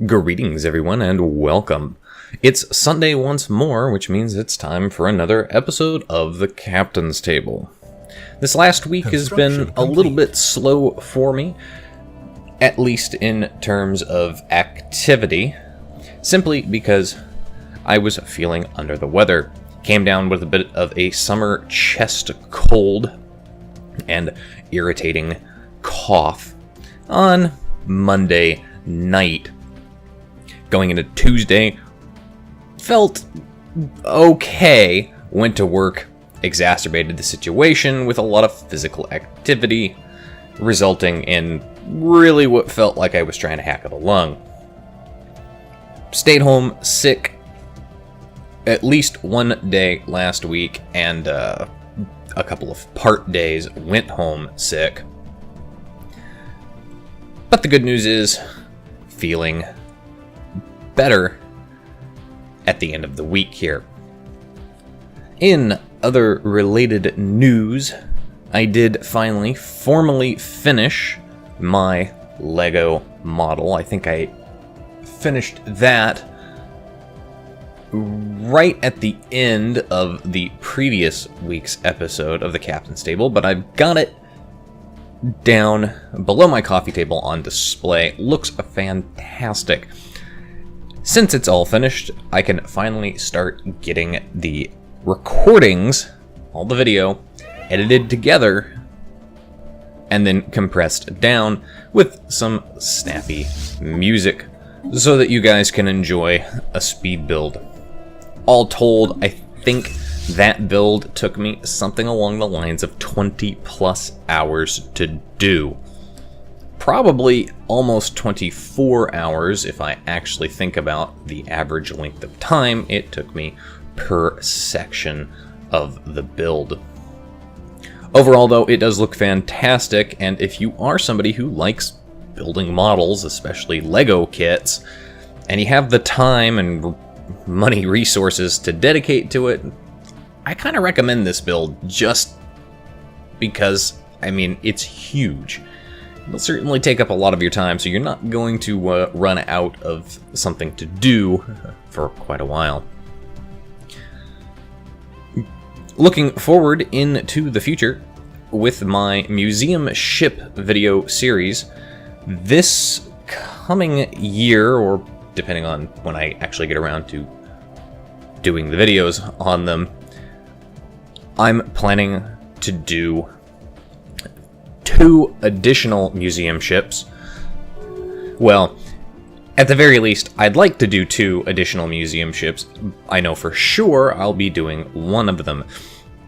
Greetings, everyone, and welcome. It's Sunday once more, which means it's time for another episode of the Captain's Table. This last week has been a little bit slow for me, at least in terms of activity, simply because I was feeling under the weather. Came down with a bit of a summer chest cold and irritating cough on Monday night. Going into Tuesday, felt okay, went to work, exacerbated the situation with a lot of physical activity, resulting in really what felt like I was trying to hack up a lung. Stayed home sick at least one day last week, and a couple of part days went home sick. But the good news is, feeling better at the end of the week here. In other related news, I did finally formally finish my Lego model. I think I finished that right at the end of the previous week's episode of the Captain's Table, but I've got it down below my coffee table on display. Looks fantastic. Since it's all finished, I can finally start getting the recordings, all the video, edited together, and then compressed down with some snappy music, so that you guys can enjoy a speed build. All told, I think that build took me something along the lines of 20 plus hours to do. Probably almost 24 hours if I actually think about the average length of time it took me per section of the build. Overall, though, it does look fantastic, and if you are somebody who likes building models, especially Lego kits, and you have the time and money resources to dedicate to it, I kind of recommend this build just because, it's huge. It'll certainly take up a lot of your time, so you're not going to run out of something to do for quite a while. Looking forward into the future with my museum ship video series, this coming year, or depending on when I actually get around to doing the videos on them, I'm planning to do 2 additional museum ships. Well, at the very least, I'd like to do 2 additional museum ships. I know for sure I'll be doing one of them,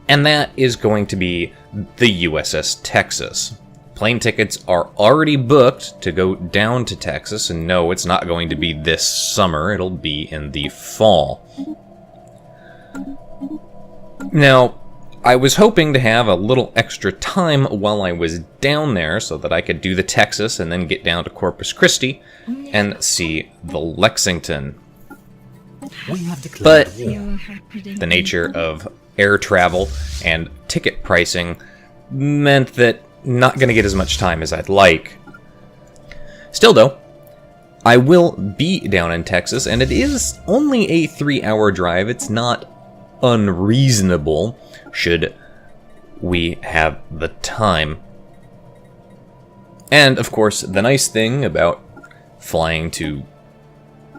and that is going to be the USS Texas. Plane tickets are already booked to go down to Texas, and no, it's not going to be this summer, it'll be in the fall. Now, I was hoping to have a little extra time while I was down there so that I could do the Texas and then get down to Corpus Christi and see the Lexington. But the nature of air travel and ticket pricing meant that not going to get as much time as I'd like. Still though, I will be down in Texas, and it is only a 3-hour drive. It's not unreasonable should we have the time. And of course, the nice thing about flying to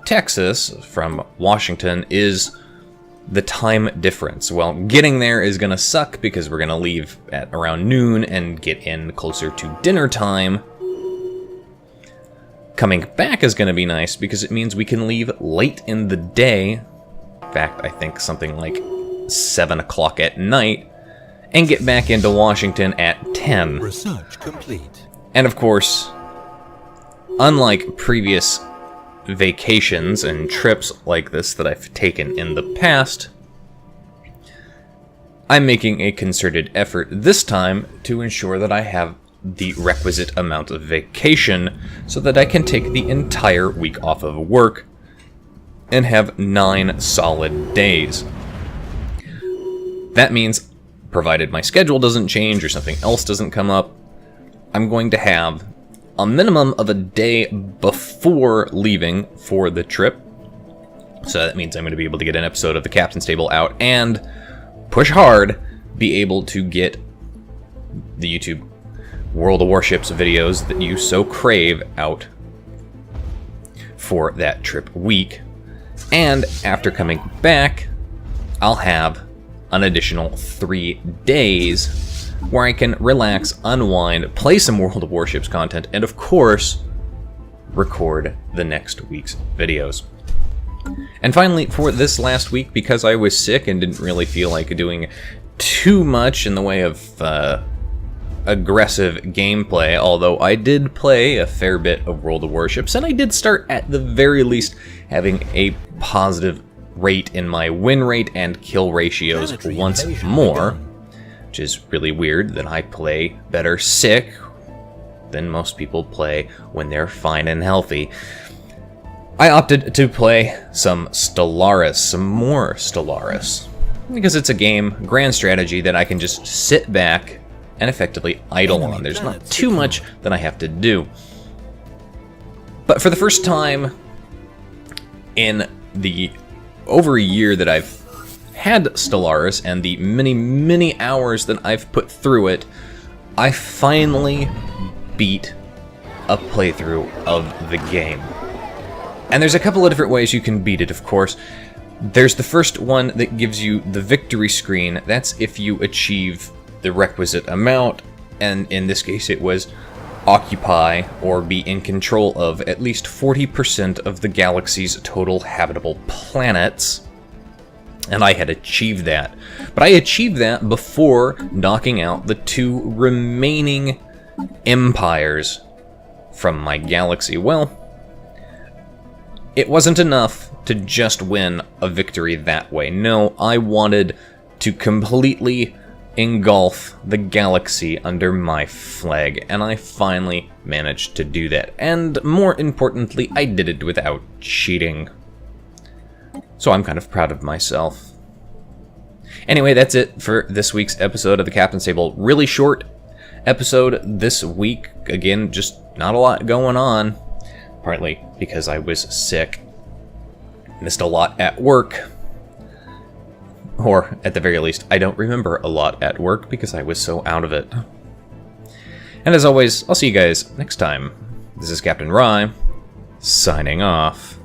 Texas from Washington is the time difference. Well, getting there is going to suck because we're going to leave at around noon and get in closer to dinner time. Coming back is going to be nice because it means we can leave late in the day. In fact, I think something like 7 o'clock at night, and get back into Washington at 10. Research complete. And of course, unlike previous vacations and trips like this that I've taken in the past, I'm making a concerted effort this time to ensure that I have the requisite amount of vacation so that I can take the entire week off of work and have 9 solid days. That means, provided my schedule doesn't change or something else doesn't come up, I'm going to have a minimum of a day before leaving for the trip. So that means I'm going to be able to get an episode of the Captain's Table out and push hard, be able to get the YouTube World of Warships videos that you so crave out for that trip week. And after coming back, I'll have an additional 3 days where I can relax, unwind, play some World of Warships content, and of course, record the next week's videos. And finally, for this last week, because I was sick and didn't really feel like doing too much in the way of aggressive gameplay, although I did play a fair bit of World of Warships, and I did start, at the very least, having a positive rate in my win rate and kill ratios once more, which is really weird that I play better sick than most people play when they're fine and healthy. I opted to play some Stellaris, some more Stellaris, because it's a game, grand strategy, that I can just sit back and effectively idle on. There's not too much that I have to do. But for the first time in the over a year that I've had Stellaris and the many hours that I've put through it, I finally beat a playthrough of the game. And there's a couple of different ways you can beat it, of course. There's the first one that gives you the victory screen. That's if you achieve the requisite amount, and in this case it was occupy or be in control of at least 40% of the galaxy's total habitable planets. And I had achieved that. But I achieved that before knocking out the 2 remaining empires from my galaxy. Well, it wasn't enough to just win a victory that way. No, I wanted to completely engulf the galaxy under my flag, and I finally managed to do that. And more importantly, I did it without cheating. So I'm kind of proud of myself. Anyway, that's it for this week's episode of the Captain's Table. Really short episode this week. Again, just not a lot going on. Partly because I was sick, missed a lot at work, or at the very least, I don't remember a lot at work because I was so out of it. And as always, I'll see you guys next time. This is Captain Rye, signing off.